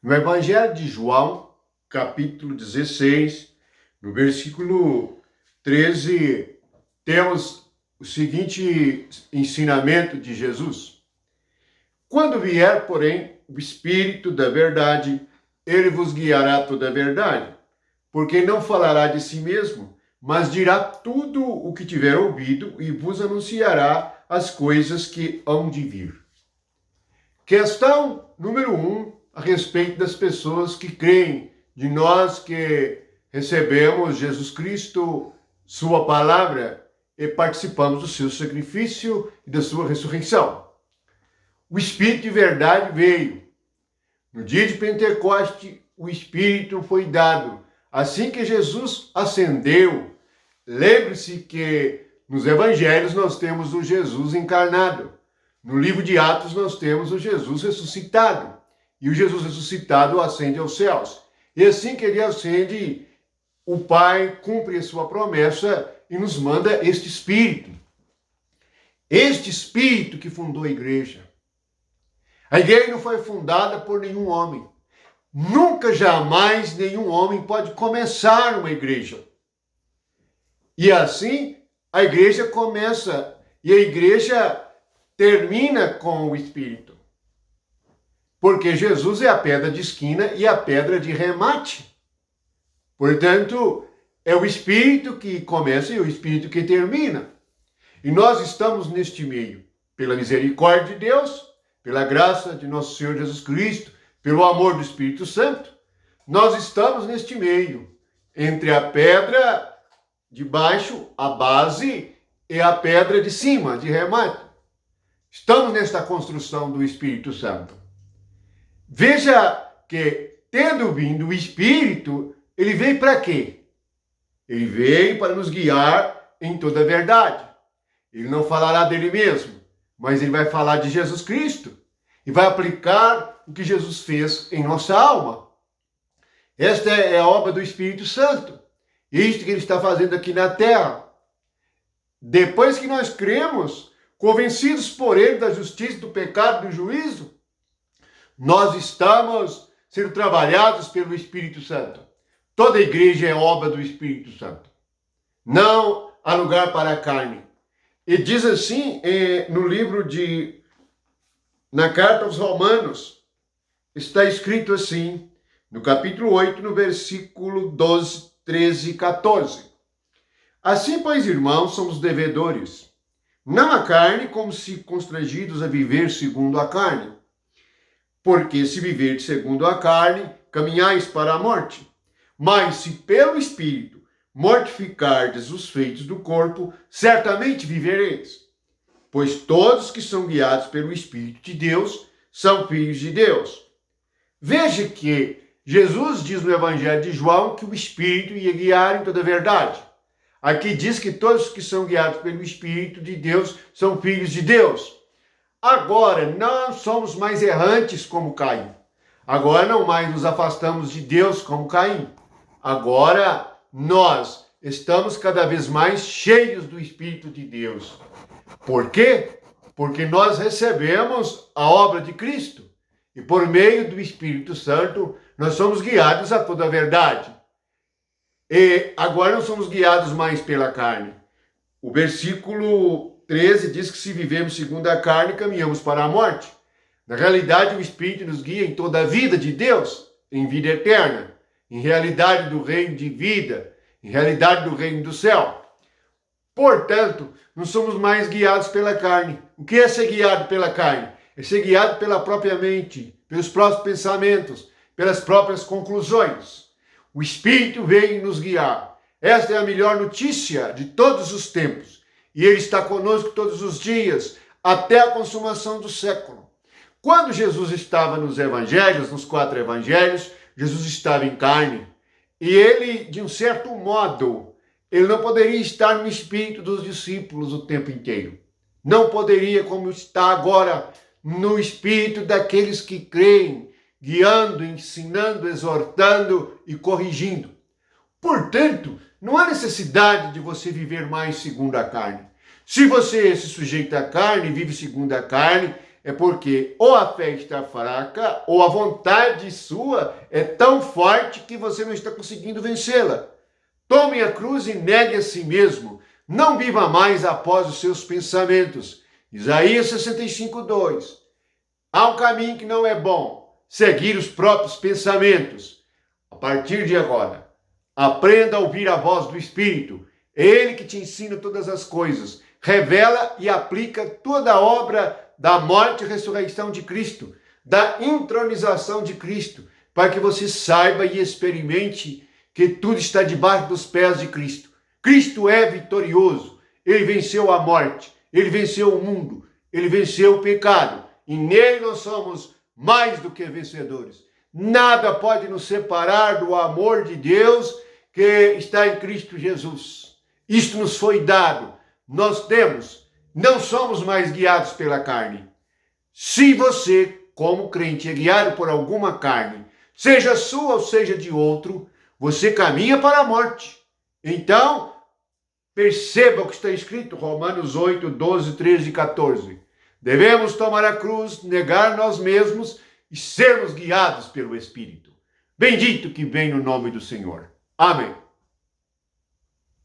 No Evangelho de João, capítulo 16, no versículo 13, temos o seguinte ensinamento de Jesus. Quando vier, porém, o Espírito da verdade, ele vos guiará a toda a verdade, porque não falará de si mesmo, mas dirá tudo o que tiver ouvido e vos anunciará as coisas que hão de vir. Questão número 1, a respeito das pessoas que creem, de nós que recebemos Jesus Cristo, sua palavra, e participamos do seu sacrifício e da sua ressurreição. O Espírito de verdade veio. No dia de Pentecoste, o Espírito foi dado. Assim que Jesus ascendeu, lembre-se que nos evangelhos nós temos o Jesus encarnado. No livro de Atos nós temos o Jesus ressuscitado. E o Jesus ressuscitado ascende aos céus. E assim que ele ascende, o Pai cumpre a sua promessa e nos manda este Espírito. Este Espírito que fundou a igreja. A igreja não foi fundada por nenhum homem. Nunca, jamais, nenhum homem pode começar uma igreja. E assim, a igreja começa e a igreja termina com o Espírito. Porque Jesus é a pedra de esquina e a pedra de remate. Portanto, é o Espírito que começa e o Espírito que termina. E nós estamos neste meio, pela misericórdia de Deus, pela graça de nosso Senhor Jesus Cristo, pelo amor do Espírito Santo, nós estamos neste meio, entre a pedra de baixo, a base, e a pedra de cima, de remate. Estamos nesta construção do Espírito Santo. Veja que, tendo vindo o Espírito, ele veio para quê? Ele veio para nos guiar em toda a verdade. Ele não falará dele mesmo, mas ele vai falar de Jesus Cristo e vai aplicar o que Jesus fez em nossa alma. Esta é a obra do Espírito Santo. Isto que ele está fazendo aqui na terra. Depois que nós cremos, convencidos por ele da justiça, do pecado e do juízo, nós estamos sendo trabalhados pelo Espírito Santo. Toda igreja é obra do Espírito Santo. Não há lugar para a carne. E diz assim no livro na carta aos Romanos, está escrito assim, no capítulo 8, no versículo 12, 13 e 14. Assim, pois, irmãos, somos devedores, não à carne, como se constrangidos a viver segundo a carne. Porque se viverdes segundo a carne, caminhais para a morte. Mas se pelo Espírito mortificardes os feitos do corpo, certamente vivereis. Pois todos que são guiados pelo Espírito de Deus são filhos de Deus. Veja que Jesus diz no Evangelho de João que o Espírito ia guiar em toda a verdade. Aqui diz que todos que são guiados pelo Espírito de Deus são filhos de Deus. Agora, não somos mais errantes como Caim. Agora não mais nos afastamos de Deus como Caim. Agora nós estamos cada vez mais cheios do Espírito de Deus. Por quê? Porque nós recebemos a obra de Cristo. E por meio do Espírito Santo, nós somos guiados a toda a verdade. E agora não somos guiados mais pela carne. O versículo 13 diz que se vivemos segundo a carne, caminhamos para a morte. Na realidade, o Espírito nos guia em toda a vida de Deus, em vida eterna, em realidade do reino de vida, em realidade do reino do céu. Portanto, não somos mais guiados pela carne. O que é ser guiado pela carne? É ser guiado pela própria mente, pelos próprios pensamentos, pelas próprias conclusões. O Espírito veio nos guiar. Esta é a melhor notícia de todos os tempos. E ele está conosco todos os dias, até a consumação do século. Quando Jesus estava nos evangelhos, nos 4 evangelhos, Jesus estava em carne. E ele, de um certo modo, ele não poderia estar no espírito dos discípulos o tempo inteiro. Não poderia, como está agora, no espírito daqueles que creem, guiando, ensinando, exortando e corrigindo. Portanto, não há necessidade de você viver mais segundo a carne. Se você se sujeita à carne, vive segundo a carne, é porque ou a fé está fraca, ou a vontade sua é tão forte que você não está conseguindo vencê-la. Tome a cruz e negue a si mesmo. Não viva mais após os seus pensamentos. Isaías 65:2. Há um caminho que não é bom, seguir os próprios pensamentos. A partir de agora, aprenda a ouvir a voz do Espírito. É Ele que te ensina todas as coisas, revela e aplica toda a obra da morte e ressurreição de Cristo, da entronização de Cristo, para que você saiba e experimente que tudo está debaixo dos pés de Cristo. Cristo é vitorioso, ele venceu a morte, ele venceu o mundo, ele venceu o pecado, e nele nós somos mais do que vencedores. Nada pode nos separar do amor de Deus que está em Cristo Jesus. Isto nos foi dado, nós temos, não somos mais guiados pela carne. Se você, como crente, é guiado por alguma carne, seja sua ou seja de outro, você caminha para a morte. Então, perceba o que está escrito, Romanos 8, 12, 13 e 14. Devemos tomar a cruz, negar nós mesmos e sermos guiados pelo Espírito. Bendito que vem no nome do Senhor. Amém.